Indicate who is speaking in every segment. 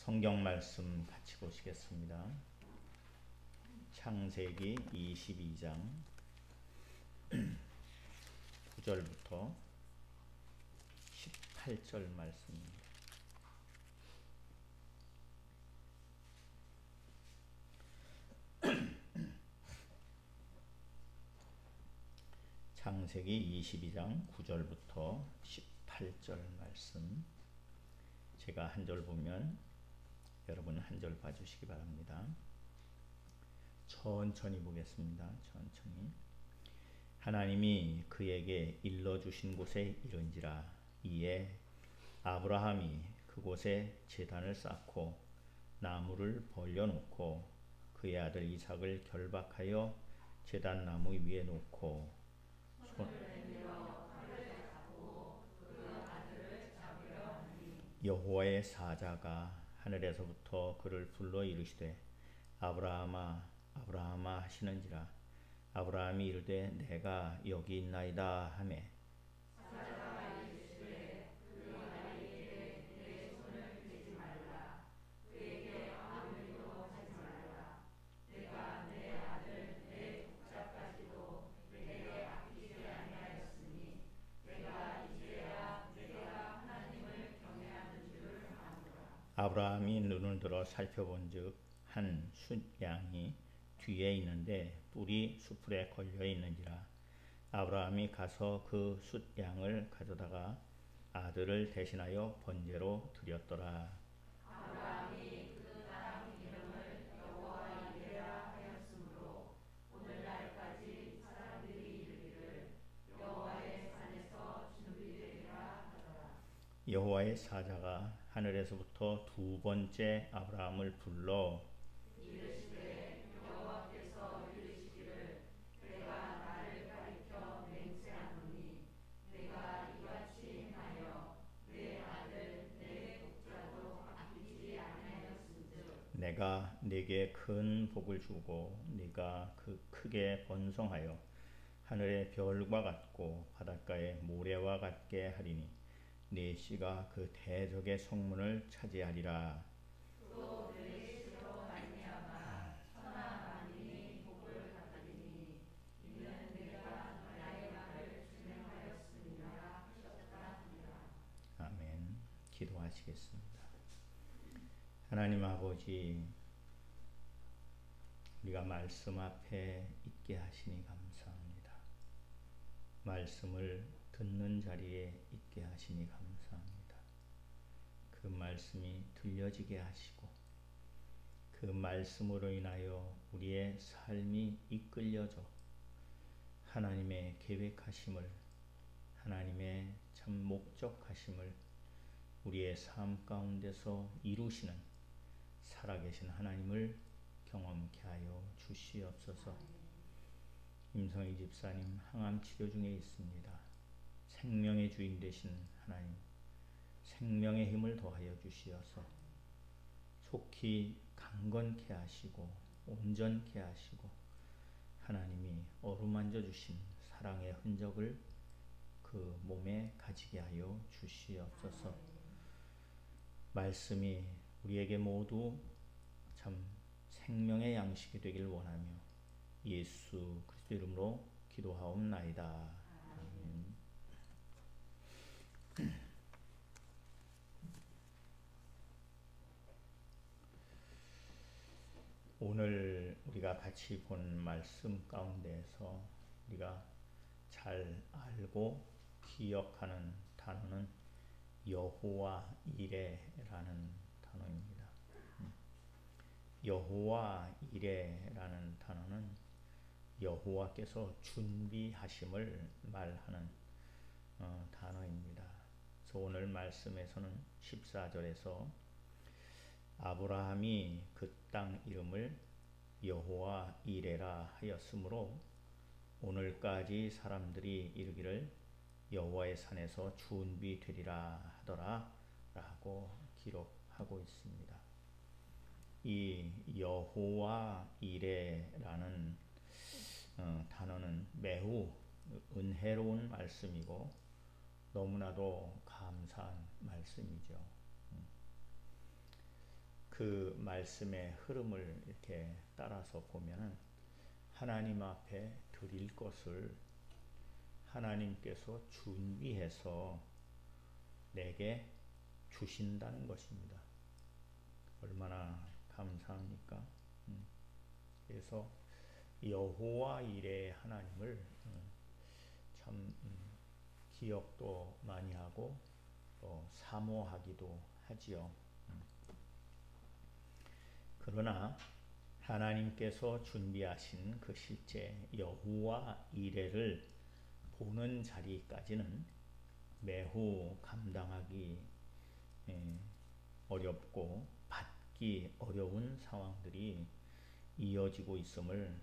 Speaker 1: 성경 말씀 같이 보시겠습니다. 창세기 22장 9절부터 18절 말씀입니다. 창세기 22장 9절부터 18절 말씀. 제가 한 절 보면 여러분 한 절 봐주시기 바랍니다. 천천히 보겠습니다. 천천히. 하나님이 그에게 일러주신 곳에 이른지라. 이에 아브라함이 그곳에 제단을 쌓고 나무를 벌려놓고 그의 아들 이삭을 결박하여 제단 나무 위에 놓고 여호와의 사자가 하늘에서부터 그를 불러 이르시되 아브라함아 아브라함아 하시는지라. 아브라함이 이르되 내가 여기 있나이다 하매 아브라함이 눈을 들어 살펴본즉 한 숫양이 뒤에 있는데 뿔이 수풀에 걸려 있는지라. 아브라함이 가서 그 숫양을 가져다가 아들을 대신하여 번제로 드렸더라. 여호와의 사자가 하늘에서부터 두 번째 아브라함을 불러 내가 네게 큰 복을 주고 네가 크게 번성하여 하늘의 별과 같고 바닷가의 모래와 같게 하리니 네 씨가 그 대적의 성문을 차지하리라. 아멘. 기도하시겠습니다. 하나님 아버지, 우리가 말씀 앞에 있게 하시니 감사합니다. 말씀을 듣는 자리에 있게 하시니 감사합니다. 그 말씀이 들려지게 하시고 그 말씀으로 인하여 우리의 삶이 이끌려져 하나님의 계획하심을, 하나님의 참 목적하심을 우리의 삶 가운데서 이루시는 살아계신 하나님을 경험케 하여 주시옵소서. 임성희 집사님 항암 치료 중에 있습니다. 생명의 주인 되신 하나님, 생명의 힘을 더하여 주시어서 속히 강건케 하시고 온전케 하시고 하나님이 어루만져 주신 사랑의 흔적을 그 몸에 가지게 하여 주시옵소서. 말씀이 우리에게 모두 참 생명의 양식이 되길 원하며 예수 그리스도 이름으로 기도하옵나이다. 아멘. 오늘 우리가 같이 본 말씀 가운데에서 우리가 잘 알고 기억하는 단어는 여호와 이레라는 단어입니다. 여호와 이레라는 단어는 여호와께서 준비하심을 말하는 단어입니다. 그래서 오늘 말씀에서는 14절에서 아브라함이 그 땅 이름을 여호와 이레라 하였으므로 오늘까지 사람들이 이르기를 여호와의 산에서 준비되리라 하더라 라고 기록하고 있습니다. 이 여호와 이레라는 단어는 매우 은혜로운 말씀이고 너무나도 감사한 말씀이죠. 그 말씀의 흐름을 이렇게 따라서 보면은 하나님 앞에 드릴 것을 하나님께서 준비해서 내게 주신다는 것입니다. 얼마나 감사합니까? 그래서 여호와 이레 하나님을 참 기억도 많이 하고 또 사모하기도 하지요. 그러나 하나님께서 준비하신 그 실제 여호와 이레를 보는 자리까지는 매우 감당하기 어렵고 받기 어려운 상황들이 이어지고 있음을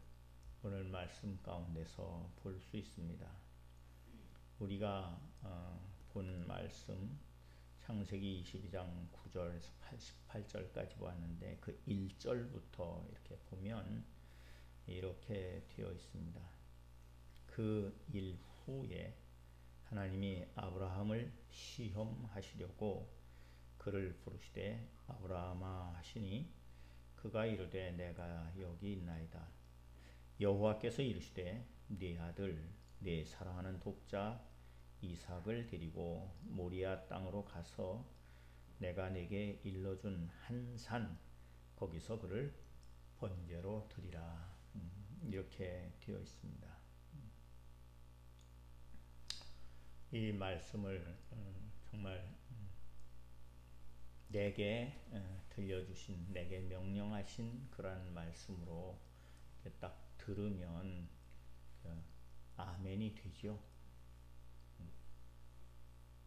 Speaker 1: 오늘 말씀 가운데서 볼 수 있습니다. 우리가 본 말씀 창세기 22장 9절에서 88절까지 보았는데 그 1절부터 이렇게 보면 이렇게 되어 있습니다. 그 일 후에 하나님이 아브라함을 시험하시려고 그를 부르시되 아브라함아 하시니 그가 이르되 내가 여기 있나이다. 여호와께서 이르시되 네 아들 네 사랑하는 독자 이삭을 데리고 모리아 땅으로 가서 내가 네게 일러준 한 산 거기서 그를 번제로 드리라. 이렇게 되어 있습니다. 이 말씀을 정말 내게 들려주신 내게 명령하신 그러한 말씀으로 딱 들으면 아멘이 되죠.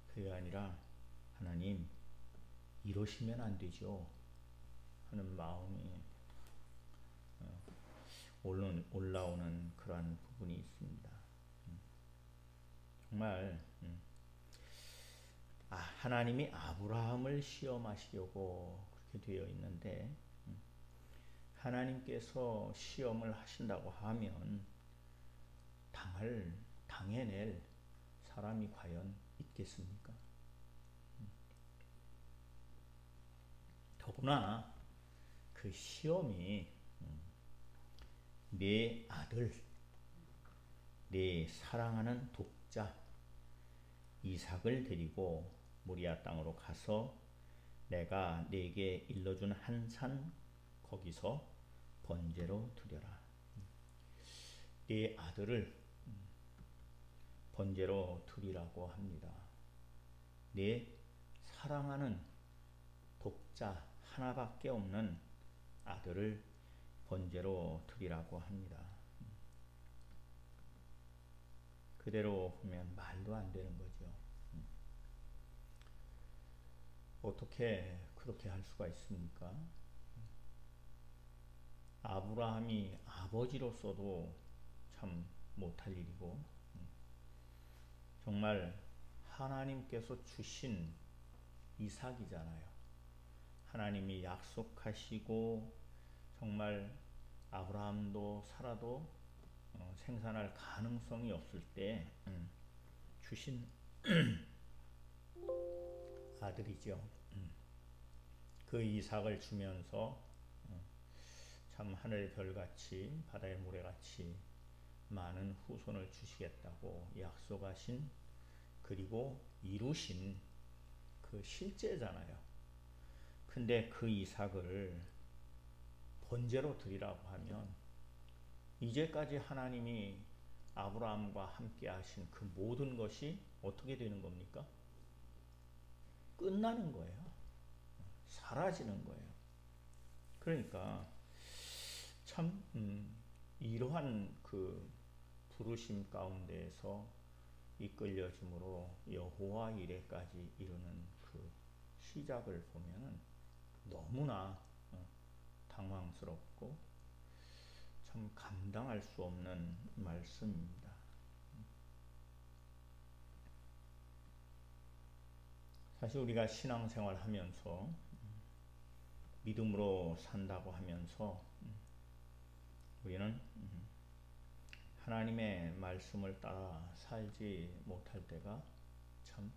Speaker 1: 그게 아니라 하나님 이러시면 안 되죠 하는 마음이 올라오는 그러한 부분이 있습니다. 정말 하나님이 아브라함을 시험하시려고 그렇게 되어 있는데 하나님께서 시험을 하신다고 하면 당해낼 사람이 과연 있겠습니까? 더구나 그 시험이 내 아들, 내 사랑하는 독자 이삭을 데리고 모리아 땅으로 가서 내가 네게 일러준 한 산 거기서 번제로 드려라. 네 아들을 번제로 드리라고 합니다. 네 사랑하는 독자 하나밖에 없는 아들을 번제로 드리라고 합니다. 그대로 보면 말도 안 되는 거죠. 어떻게 그렇게 할 수가 있습니까? 아브라함이 아버지로서도 참 못할 일이고 정말 하나님께서 주신 이삭이잖아요. 하나님이 약속하시고 정말 아브라함도 사라도 생산할 가능성이 없을 때 주신 아들이죠. 그 이삭을 주면서 참 하늘의 별같이 바다의 모래같이 많은 후손을 주시겠다고 약속하신 그리고 이루신 그 실제잖아요. 근데 그 이삭을 번제로 드리라고 하면 이제까지 하나님이 아브라함과 함께 하신 그 모든 것이 어떻게 되는 겁니까? 끝나는 거예요. 사라지는 거예요. 그러니까 참 이러한 그 부르심 가운데에서 이끌려짐으로 여호와 이레까지 이르는 그 시작을 보면은 너무나 당황스럽고 참 감당할 수 없는 말씀입니다. 사실 우리가 신앙생활 하면서 믿음으로 산다고 하면서 우리는 하나님의 말씀을 따라 살지 못할 때가 참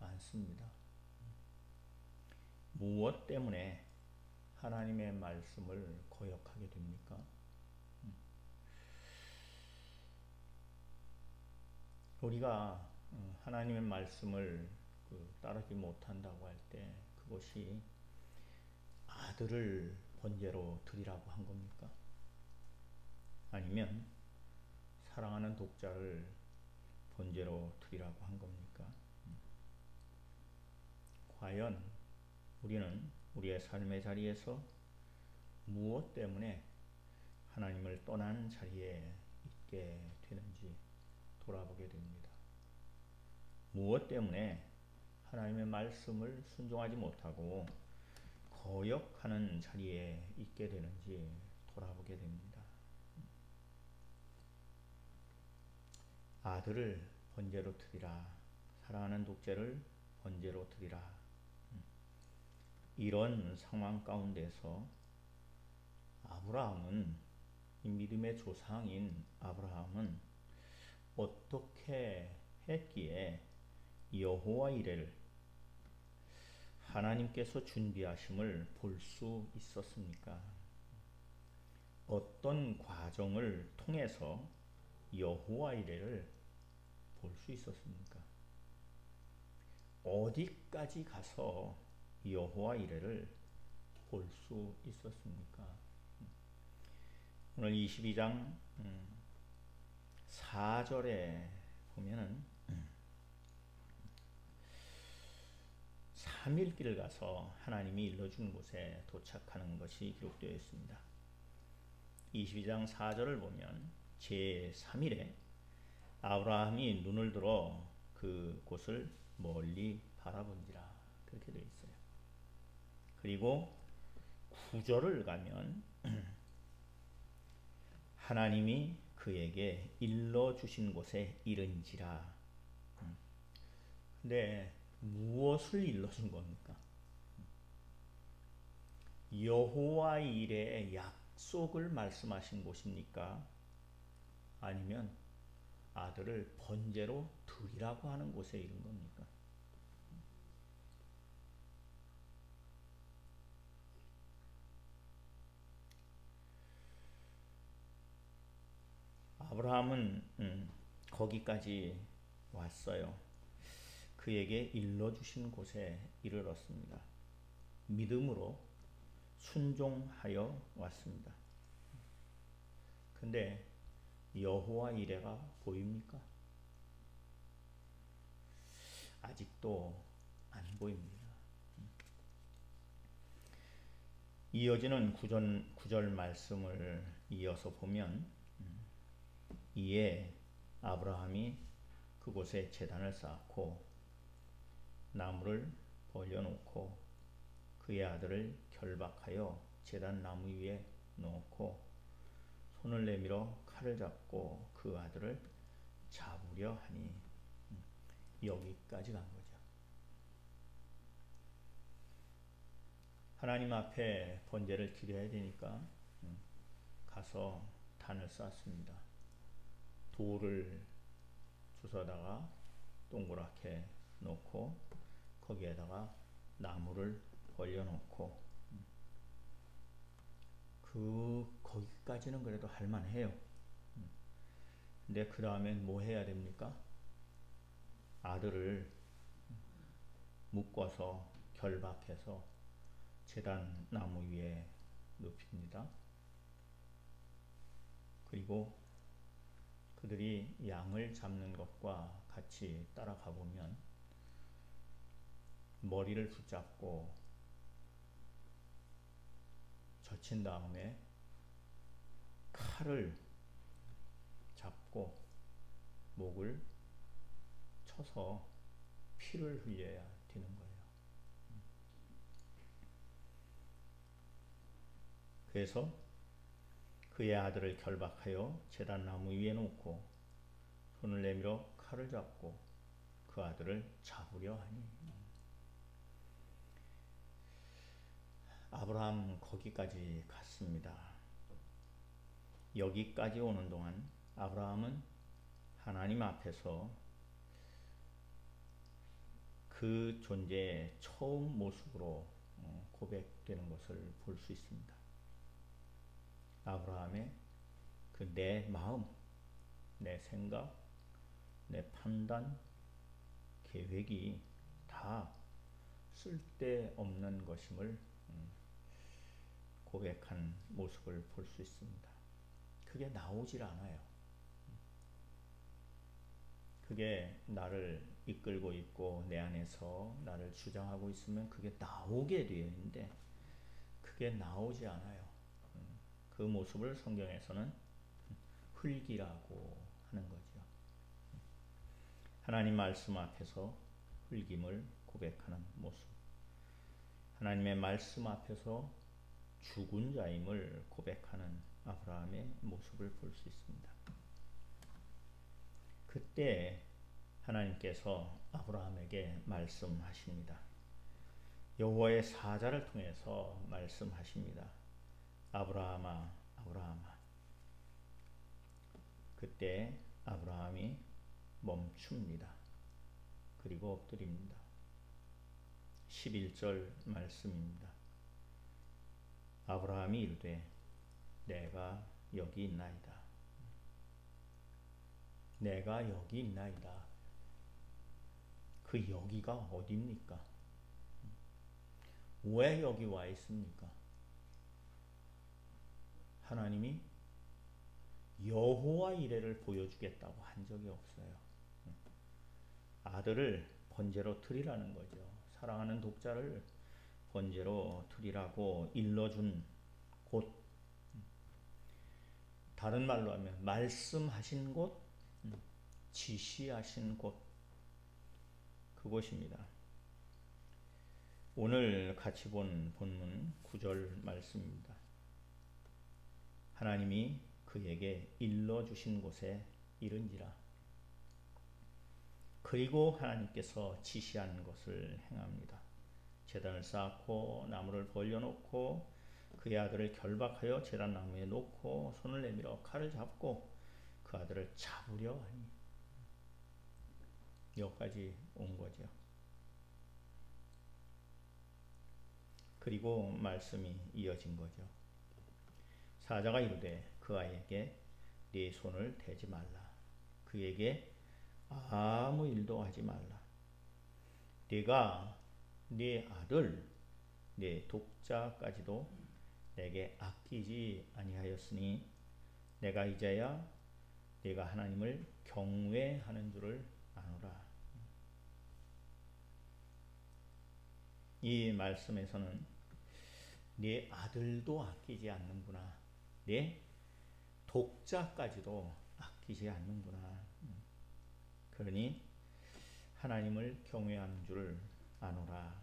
Speaker 1: 많습니다. 무엇 때문에 하나님의 말씀을 거역하게 됩니까? 우리가 하나님의 말씀을 따르지 못한다고 할 때 그것이 아들을 번제로 드리라고 한 겁니까? 아니면 사랑하는 독자를 번제로 드리라고 한 겁니까? 과연 우리는 우리의 삶의 자리에서 무엇 때문에 하나님을 떠난 자리에 있게 되는지 돌아보게 됩니다. 무엇 때문에 하나님의 말씀을 순종하지 못하고 거역하는 자리에 있게 되는지 돌아보게 됩니다. 아들을 번제로 드리라. 사랑하는 독자를 번제로 드리라. 이런 상황 가운데서 아브라함은, 이 믿음의 조상인 아브라함은 어떻게 했기에 여호와 이레를, 하나님께서 준비하심을 볼 수 있었습니까? 어떤 과정을 통해서 여호와 이레를 볼 수 있었습니까? 어디까지 가서 여호와 이레를 볼 수 있었습니까? 오늘 22장 4절에 보면은 3일 길을 가서 하나님이 일러준 곳에 도착하는 것이 기록되어 있습니다. 22장 4절을 보면 제3일에 아브라함이 눈을 들어 그 곳을 멀리 바라본지라, 그렇게 되어 있어요. 그리고 9절을 가면 하나님이 그에게 일러주신 곳에 이른지라. 근데 무엇을 일러준 겁니까? 여호와 이레의 약속을 말씀하신 곳입니까? 아니면 아들을 번제로 드리라고 하는 곳에 이른 겁니까? 아브라함은 거기까지 왔어요. 그에게 일러주신 곳에 이르렀습니다. 믿음으로 순종하여 왔습니다. 근데 여호와 이레가 보입니까? 아직도 안 보입니다. 이어지는 구절 말씀을 이어서 보면 이에 아브라함이 그곳에 제단을 쌓고 나무를 벌려놓고 그의 아들을 결박하여 제단 나무 위에 놓고 손을 내밀어 칼을 잡고 그 아들을 잡으려 하니, 여기까지 간 거죠. 하나님 앞에 번제를 드려야 되니까 가서 단을 쌓습니다. 돌을 주워다가 동그랗게 놓고 거기에다가 나무를 벌려놓고, 거기까지는 그래도 할만해요. 근데 그 다음엔 뭐 해야 됩니까? 아들을 묶어서 결박해서 제단 나무 위에 눕힙니다. 그리고 그들이 양을 잡는 것과 같이 따라가 보면 머리를 붙잡고 젖힌 다음에 칼을 잡고 목을 쳐서 피를 흘려야 되는 거예요. 그래서 그의 아들을 결박하여 제단 나무 위에 놓고 손을 내밀어 칼을 잡고 그 아들을 잡으려 하니, 아브라함 거기까지 갔습니다. 여기까지 오는 동안 아브라함은 하나님 앞에서 그 존재의 처음 모습으로 고백되는 것을 볼 수 있습니다. 아브라함의 그 내 마음, 내 생각, 내 판단, 계획이 다 쓸데없는 것임을 고백한 모습을 볼 수 있습니다. 그게 나오질 않아요. 그게 나를 이끌고 있고 내 안에서 나를 주장하고 있으면 그게 나오게 되어 있는데 그게 나오지 않아요. 그 모습을 성경에서는 흙이라고 하는 거죠. 하나님 말씀 앞에서 흙임을 고백하는 모습. 하나님의 말씀 앞에서 죽은 자임을 고백하는 아브라함의 모습을 볼 수 있습니다. 그때 하나님께서 아브라함에게 말씀하십니다. 여호와의 사자를 통해서 말씀하십니다. 아브라함아, 아브라함아. 그때 아브라함이 멈춥니다. 그리고 엎드립니다. 11절 말씀입니다. 아브라함이 이르되 내가 여기 있나이다. 내가 여기 있나이다. 그 여기가 어디입니까? 왜 여기 와 있습니까? 하나님이 여호와 이레를 보여주겠다고 한 적이 없어요. 아들을 번제로 드리라는 거죠. 사랑하는 독자를 번제로 드리라고 일러준 곳, 다른 말로 하면 말씀하신 곳, 지시하신 곳, 그곳입니다. 오늘 같이 본 본문 9절 말씀입니다. 하나님이 그에게 일러주신 곳에 이른지라. 그리고 하나님께서 지시하는 것을 행합니다. 제단을 쌓고 나무를 벌려놓고 그의 아들을 결박하여 제단 나무에 놓고 손을 내밀어 칼을 잡고 그 아들을 잡으려 하니 여기까지 온 거죠. 그리고 말씀이 이어진 거죠. 사자가 이르되 그 아이에게 네 손을 대지 말라. 그에게 아무 일도 하지 말라. 네가 네 아들, 네 독자까지도 내게 아끼지 아니하였으니 내가 이제야 네가 하나님을 경외하는 줄을 아노라. 이 말씀에서는 네 아들도 아끼지 않는구나. 네 독자까지도 아끼지 않는구나. 그러니 하나님을 경외하는 줄 아노라.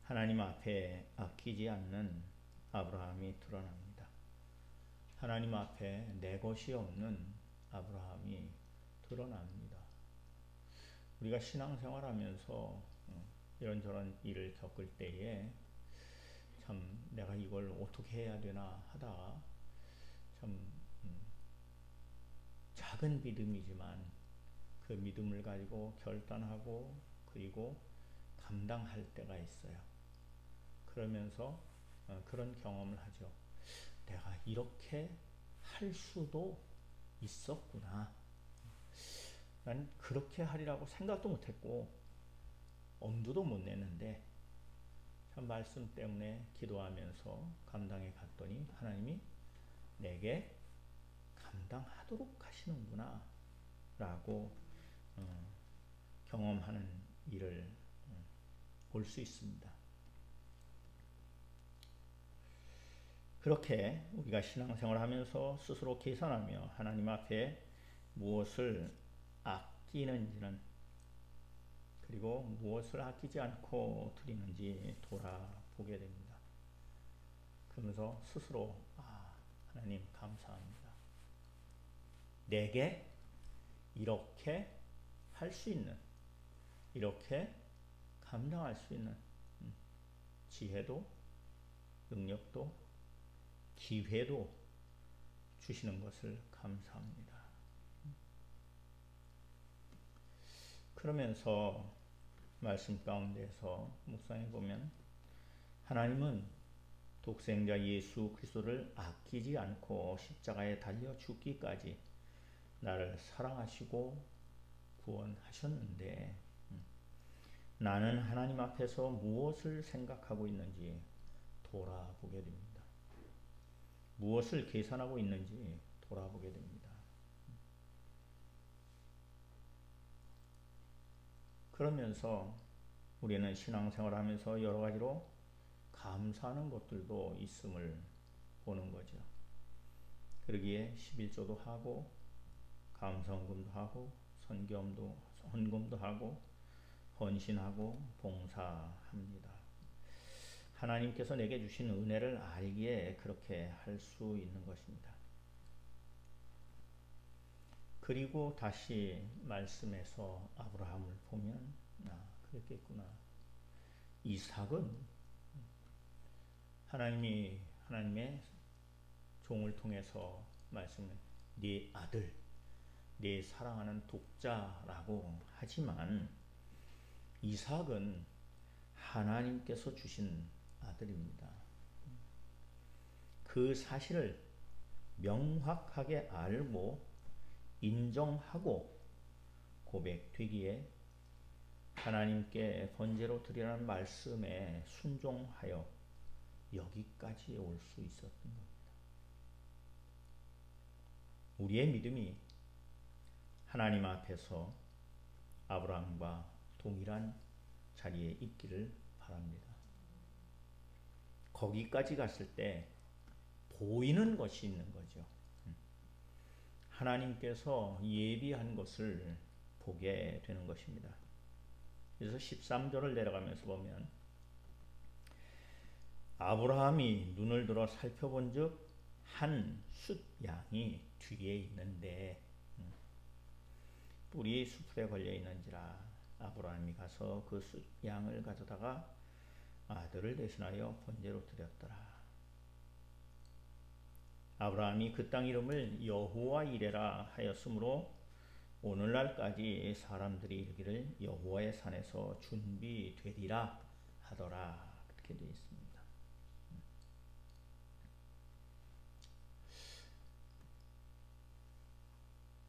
Speaker 1: 하나님 앞에 아끼지 않는 아브라함이 드러납니다. 하나님 앞에 내 것이 없는 아브라함이 드러납니다. 우리가 신앙생활하면서 이런저런 일을 겪을 때에 참 내가 이걸 어떻게 해야 되나 하다가 참 작은 믿음이지만 그 믿음을 가지고 결단하고 그리고 감당할 때가 있어요. 그러면서 그런 경험을 하죠. 내가 이렇게 할 수도 있었구나. 난 그렇게 하리라고 생각도 못했고 엄두도 못 냈는데 참 말씀 때문에 기도하면서 감당해 갔더니 하나님이 내게 감당하도록 하시는구나 라고 경험하는 일을 볼 수 있습니다. 그렇게 우리가 신앙생활을 하면서 스스로 계산하며 하나님 앞에 무엇을 아끼는지는 그리고 무엇을 아끼지 않고 드리는지 돌아보게 됩니다. 그러면서 스스로 하나님 감사합니다. 내게 이렇게 할 수 있는 이렇게 감당할 수 있는 지혜도 능력도 기회도 주시는 것을 감사합니다. 그러면서 말씀 가운데서 묵상해 보면 하나님은 독생자 예수 그리스도를 아끼지 않고 십자가에 달려 죽기까지 나를 사랑하시고 구원하셨는데 나는 하나님 앞에서 무엇을 생각하고 있는지 돌아보게 됩니다. 무엇을 계산하고 있는지 돌아보게 됩니다. 그러면서 우리는 신앙생활을 하면서 여러 가지로 감사하는 것들도 있음을 보는 거죠. 그러기에 11조도 하고 감사헌금도 하고 헌금도 하고 헌신하고 봉사합니다. 하나님께서 내게 주신 은혜를 알기에 그렇게 할 수 있는 것입니다. 그리고 다시 말씀에서 아브라함을 보면 그랬겠구나. 이삭은 하나님의 종을 통해서 말씀을 네 아들, 네 사랑하는 독자라고 하지만 이삭은 하나님께서 주신 아들입니다. 그 사실을 명확하게 알고 인정하고 고백되기에 하나님께 번제로 드리라는 말씀에 순종하여 여기까지 올 수 있었던 겁니다. 우리의 믿음이 하나님 앞에서 아브라함과 동일한 자리에 있기를 바랍니다. 거기까지 갔을 때 보이는 것이 있는 거죠. 하나님께서 예비한 것을 보게 되는 것입니다. 그래서 13절을 내려가면서 보면 아브라함이 눈을 들어 살펴본 즉 한 숫양이 뒤에 있는데 뿔이 수풀에 걸려 있는지라 아브라함이 가서 그 숫양을 가져다가 아들을 대신하여 번제로 드렸더라. 아브라함이 그 땅 이름을 여호와 이레라 하였으므로 오늘날까지 사람들이 이르기를 여호와의 산에서 준비되리라 하더라. 그렇게 되어 있습니다.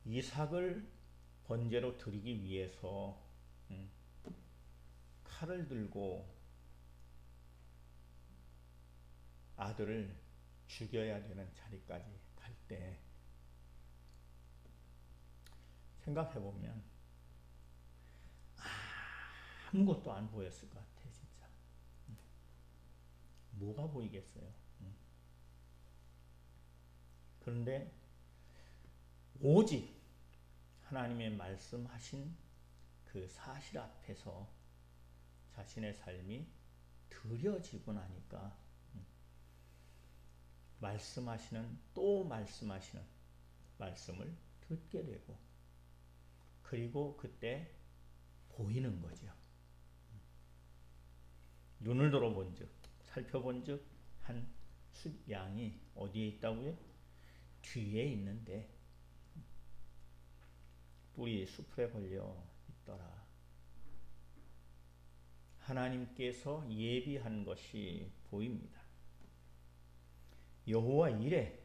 Speaker 1: 이삭을 번제로 드리기 위해서 칼을 들고 아들을 죽여야 되는 자리까지 갈 때 생각해보면 아무것도 안 보였을 것 같아. 진짜 뭐가 보이겠어요. 그런데 오직 하나님의 말씀하신 그 사실 앞에서 자신의 삶이 드려지고 나니까 말씀하시는 말씀을 듣게 되고 그리고 그때 보이는 거죠. 눈을 들어본 즉 살펴본 즉 한 숫양이 어디에 있다고요? 뒤에 있는데 뿔이 수풀에 걸려 있더라. 하나님께서 예비한 것이 보입니다. 여호와 이레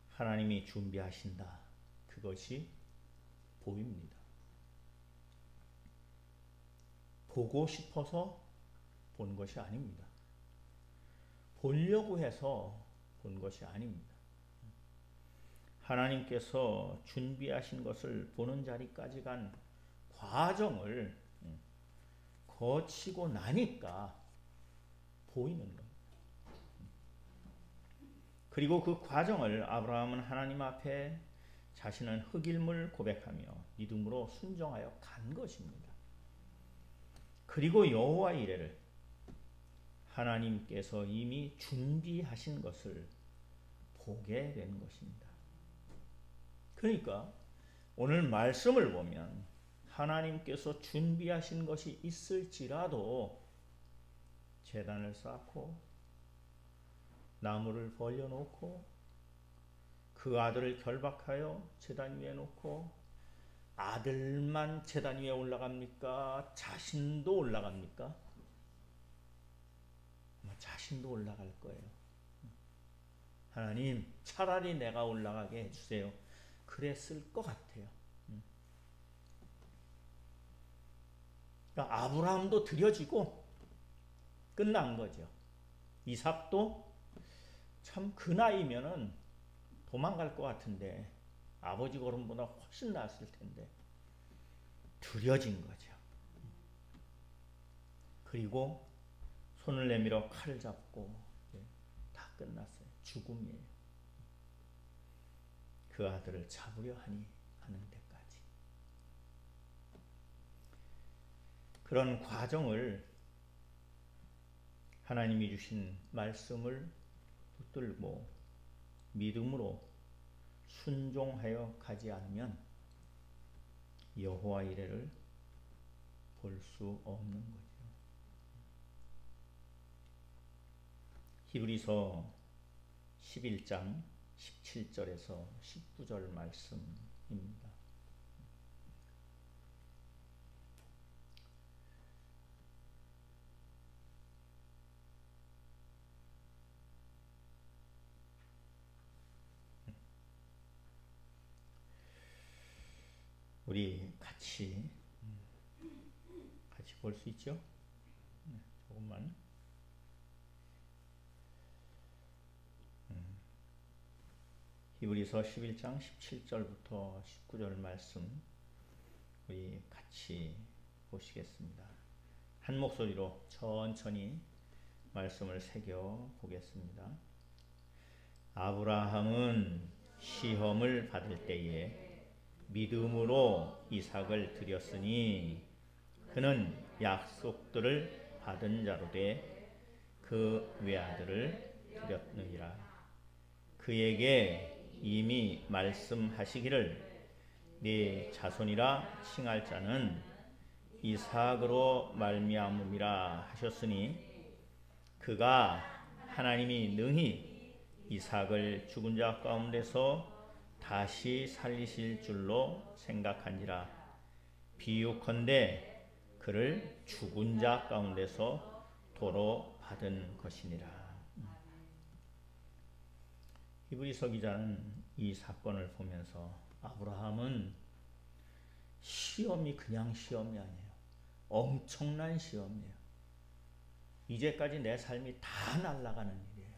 Speaker 1: 하나님이 준비하신다. 그것이 보입니다. 보고 싶어서 본 것이 아닙니다. 보려고 해서 본 것이 아닙니다. 하나님께서 준비하신 것을 보는 자리까지 간 과정을 거치고 나니까 보이는 겁니다. 그리고 그 과정을 아브라함은 하나님 앞에 자신은 흑일물 고백하며 믿음으로 순종하여 간 것입니다. 그리고 여호와 이레를 하나님께서 이미 준비하신 것을 보게 된 것입니다. 그러니까 오늘 말씀을 보면 하나님께서 준비하신 것이 있을지라도 제단을 쌓고 나무를 벌려놓고 그 아들을 결박하여 제단 위에 놓고 아들만 제단 위에 올라갑니까? 자신도 올라갑니까? 자신도 올라갈 거예요. 하나님, 차라리 내가 올라가게 해주세요. 그랬을 것 같아요. 그러니까 아브라함도 드려지고 끝난 거죠. 이삭도 참 그 나이면은 도망갈 것 같은데 아버지 걸음보다 훨씬 낫을 텐데 드려진 거죠. 그리고 손을 내밀어 칼을 잡고 다 끝났어요. 죽음이에요. 그 아들을 잡으려 하니 하는 데까지. 그런 과정을 하나님이 주신 말씀을 붙들고 믿음으로 순종하여 가지 않으면 여호와 이레를 볼 수 없는 거죠. 히브리서 11장 17절에서 19절 말씀입니다. 우리 같이 볼 수 있죠? 조금만. 히브리서 11장 17절부터 19절 말씀 우리 같이 보시겠습니다. 한 목소리로 천천히 말씀을 새겨 보겠습니다. 아브라함은 시험을 받을 때에 믿음으로 이삭을 드렸으니 그는 약속들을 받은 자로 돼 그 외아들을 드렸느니라. 그에게 이미 말씀하시기를 네 자손이라 칭할 자는 이삭으로 말미암음이라 하셨으니 그가 하나님이 능히 이삭을 죽은 자 가운데서 다시 살리실 줄로 생각한지라. 비유컨대 그를 죽은 자 가운데서 도로 받은 것이니라. 히브리서 기자는 이 사건을 보면서 아브라함은 시험이 그냥 시험이 아니에요. 엄청난 시험이에요. 이제까지 내 삶이 다 날아가는 일이에요.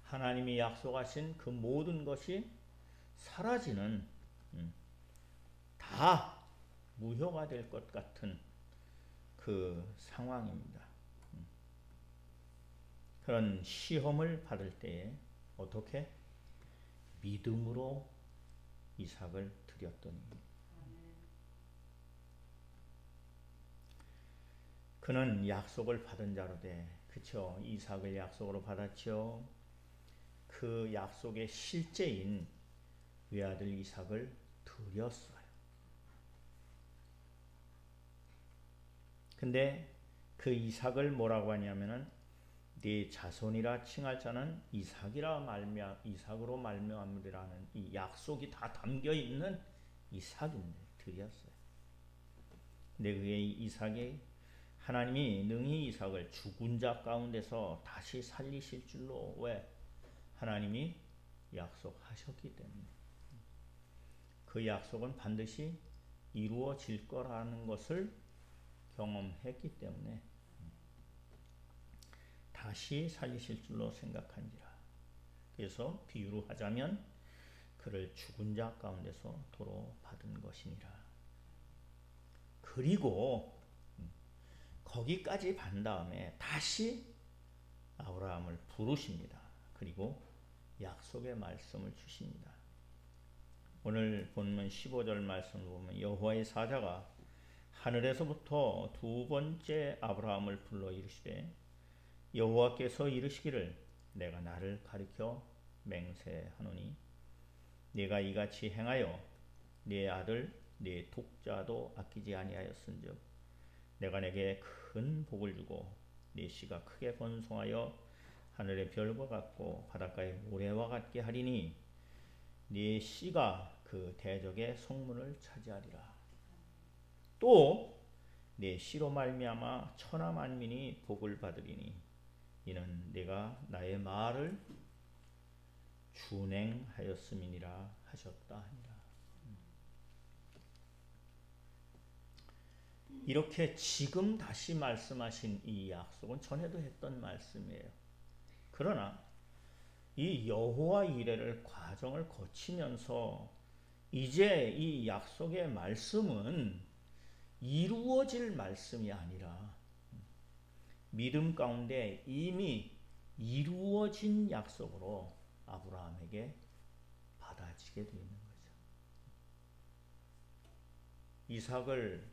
Speaker 1: 하나님이 약속하신 그 모든 것이 사라지는 다 무효가 될 것 같은 그 상황입니다. 그런 시험을 받을 때에 어떻게? 믿음으로 이삭을 드렸더니 그는 약속을 받은 자로 돼. 그쵸? 이삭을 약속으로 받았죠. 그 약속의 실제인 외아들 이삭을 드렸어요. 근데 그 이삭을 뭐라고 하냐면은 네 자손이라 칭할 자는 이삭으로 말미암으리라는 이 약속이 다 담겨 있는 이삭인데 드렸어요. 근데 그게 이삭이 하나님이 능히 이삭을 죽은 자 가운데서 다시 살리실 줄로 왜? 하나님이 약속하셨기 때문에 그 약속은 반드시 이루어질 거라는 것을 경험했기 때문에 다시 살리실 줄로 생각한지라. 그래서 비유로 하자면 그를 죽은 자 가운데서 도로 받은 것이니라. 그리고 거기까지 반 다음에 다시 아브라함을 부르십니다. 그리고 약속의 말씀을 주십니다. 오늘 본문 15절 말씀을 보면 여호와의 사자가 하늘에서부터 두 번째 아브라함을 불러 이르시되 여호와께서 이르시기를 내가 나를 가리켜 맹세하노니 네가 이같이 행하여 네 아들 네 독자도 아끼지 아니하였은즉 내가 내게 큰 복을 주고 네 씨가 크게 번성하여 하늘의 별과 같고 바닷가의 모래와 같게 하리니 네 씨가 그 대적의 성문을 차지하리라. 또 네 씨로 말미암아 천하 만민이 복을 받으리니 이는 내가 나의 말을 준행하였음이니라 하셨다 하니라. 이렇게 지금 다시 말씀하신 이 약속은 전에도 했던 말씀이에요. 그러나 이 여호와 이레를 과정을 거치면서 이제 이 약속의 말씀은 이루어질 말씀이 아니라 믿음 가운데 이미 이루어진 약속으로 아브라함에게 받아지게 되어 있는 거죠. 이삭을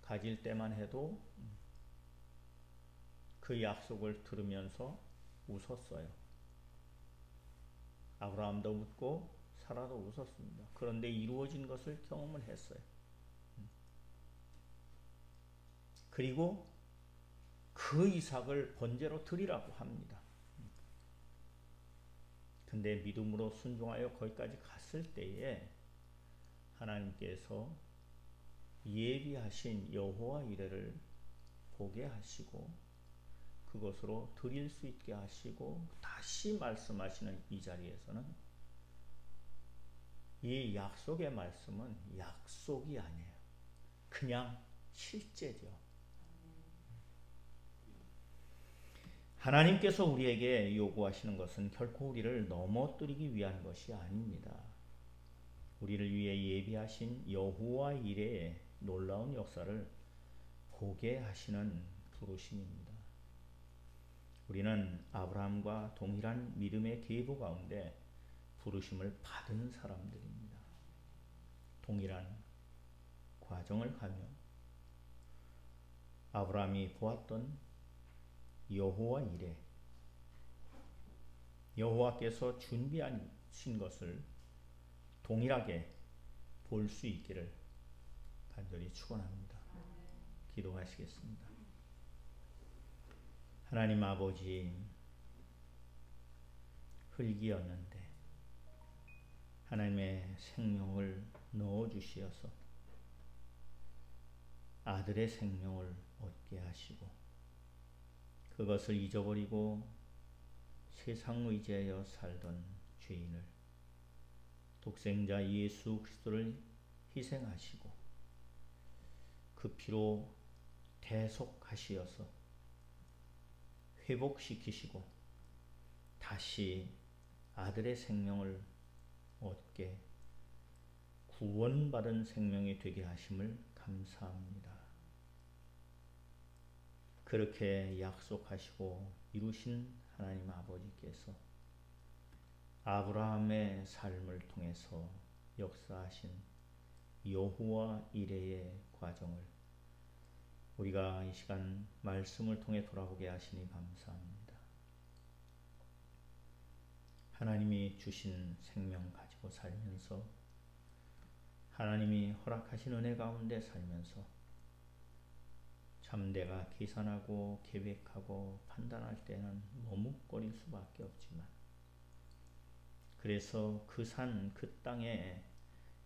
Speaker 1: 가질 때만 해도 그 약속을 들으면서 웃었어요. 아브라함도 웃고 사라도 웃었습니다. 그런데 이루어진 것을 경험을 했어요. 그리고 그 이삭을 번제로 드리라고 합니다. 근데 믿음으로 순종하여 거기까지 갔을 때에 하나님께서 예비하신 여호와 이레를 보게 하시고 그것으로 드릴 수 있게 하시고 다시 말씀하시는 이 자리에서는 이 약속의 말씀은 약속이 아니에요. 그냥 실제죠. 하나님께서 우리에게 요구하시는 것은 결코 우리를 넘어뜨리기 위한 것이 아닙니다. 우리를 위해 예비하신 여호와 이레의 놀라운 역사를 보게 하시는 부르심입니다. 우리는 아브라함과 동일한 믿음의 계보 가운데 부르심을 받은 사람들입니다. 동일한 과정을 가며 아브라함이 보았던 여호와 이레, 여호와께서 준비하신 것을 동일하게 볼 수 있기를 간절히 축원합니다. 기도하시겠습니다. 하나님 아버지, 흙이었는데 하나님의 생명을 넣어주시어서 아들의 생명을 얻게 하시고 그것을 잊어버리고 세상 의지하여 살던 죄인을 독생자 예수 그리스도를 희생하시고 그 피로 대속하시어서 회복시키시고 다시 아들의 생명을 얻게 구원받은 생명이 되게 하심을 감사합니다. 그렇게 약속하시고 이루신 하나님 아버지께서 아브라함의 삶을 통해서 역사하신 여호와 이레의 과정을 우리가 이 시간 말씀을 통해 돌아보게 하시니 감사합니다. 하나님이 주신 생명 가지고 살면서 하나님이 허락하신 은혜 가운데 살면서 참되가 계산하고 계획하고 판단할 때는 머뭇거릴 수밖에 없지만 그래서 그 산, 그 땅에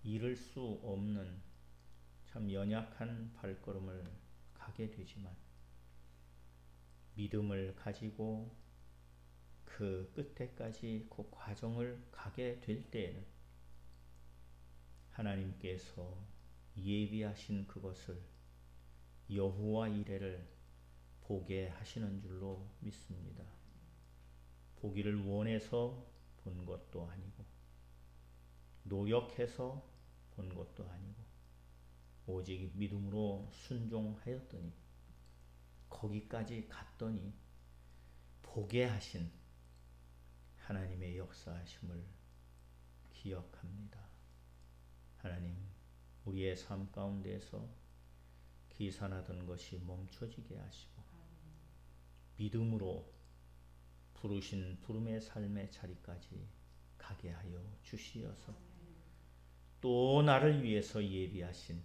Speaker 1: 이를 수 없는 참 연약한 발걸음을 가게 되지만 믿음을 가지고 그 끝에까지 그 과정을 가게 될 때에는 하나님께서 예비하신 그것을 여호와 이레를 보게 하시는 줄로 믿습니다. 보기를 원해서 본 것도 아니고 노력해서 본 것도 아니고 오직 믿음으로 순종하였더니 거기까지 갔더니 보게 하신 하나님의 역사하심을 기억합니다. 하나님, 우리의 삶 가운데서 계산하던 것이 멈춰지게 하시고 믿음으로 부르신 부름의 삶의 자리까지 가게 하여 주시어서 또 나를 위해서 예비하신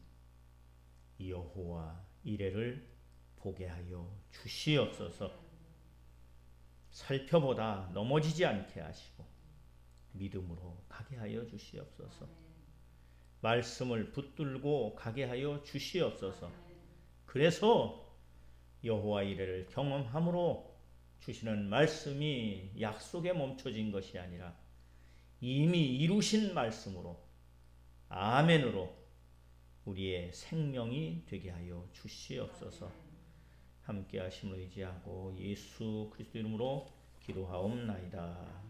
Speaker 1: 여호와 이레를 보게 하여 주시옵소서. 살펴보다 넘어지지 않게 하시고 믿음으로 가게 하여 주시옵소서. 말씀을 붙들고 가게 하여 주시옵소서. 그래서 여호와 이레를 경험함으로 주시는 말씀이 약속에 멈춰진 것이 아니라 이미 이루신 말씀으로 아멘으로 우리의 생명이 되게 하여 주시옵소서. 함께 하심을 의지하고 예수 그리스도 이름으로 기도하옵나이다.